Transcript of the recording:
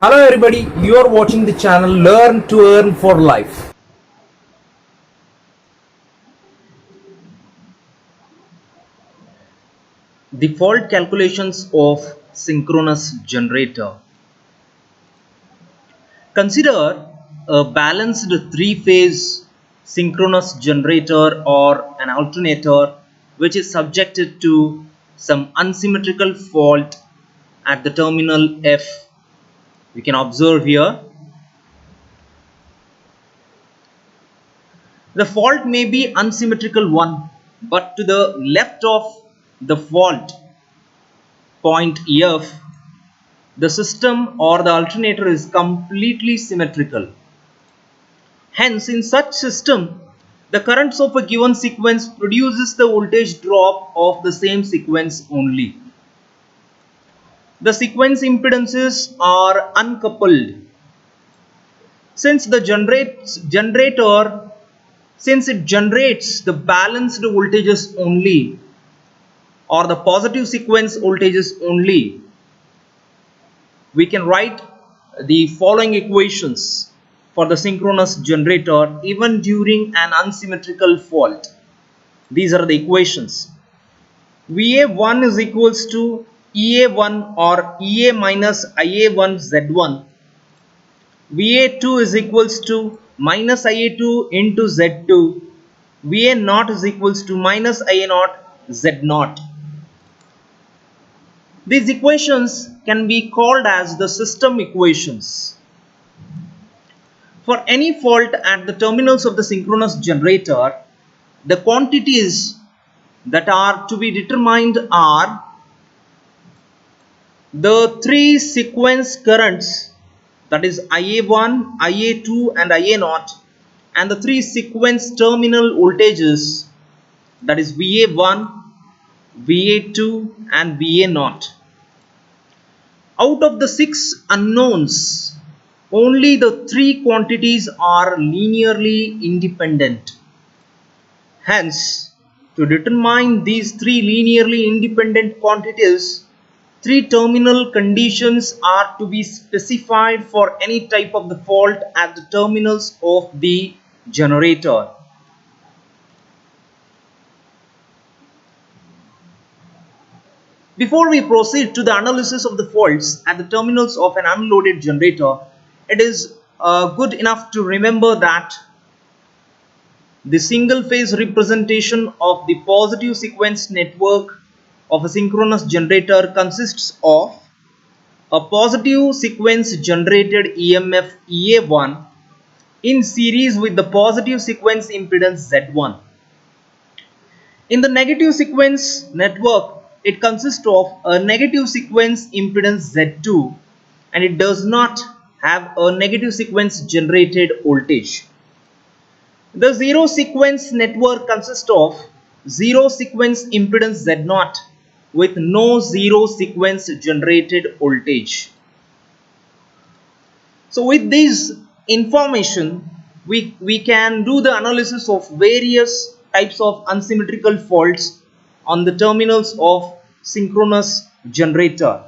Hello everybody, you are watching the channel Learn to Earn for Life. The fault calculations of synchronous generator. Consider a balanced three-phase synchronous generator or an alternator which is subjected to some unsymmetrical fault at the terminal F. We can observe here. The fault may be unsymmetrical one, but to the left of the fault point F, the system or the alternator is completely symmetrical. Hence, in such system, the currents of a given sequence produces the voltage drop of the same sequence only. The sequence impedances are uncoupled. Since the generator generates the balanced voltages only, or the positive sequence voltages only, we can write the following equations for the synchronous generator even during an unsymmetrical fault. These are the equations. VA1 is equals to EA1 or EA minus IA1 Z1. VA2 is equals to minus IA2 into Z2. VA0 is equals to minus IA0 Z0. These equations can be called as the system equations. For any fault at the terminals of the synchronous generator, the quantities that are to be determined are the three sequence currents, that is IA1, IA2 and IA0, and the three sequence terminal voltages, that is VA1, VA2 and VA0. Out of the six unknowns, only the three quantities are linearly independent. Hence, to determine these three linearly independent quantities, three terminal conditions are to be specified for any type of the fault at the terminals of the generator. Before we proceed to the analysis of the faults at the terminals of an unloaded generator, it is good enough to remember that the single phase representation of the positive sequence network of a synchronous generator consists of a positive sequence generated EMF EA1 in series with the positive sequence impedance Z1. In the negative sequence network, it consists of a negative sequence impedance Z2 and it does not have a negative sequence generated voltage. The zero sequence network consists of zero sequence impedance Z0 with no zero sequence generated voltage. So with this information, we can do the analysis of various types of unsymmetrical faults on the terminals of synchronous generator.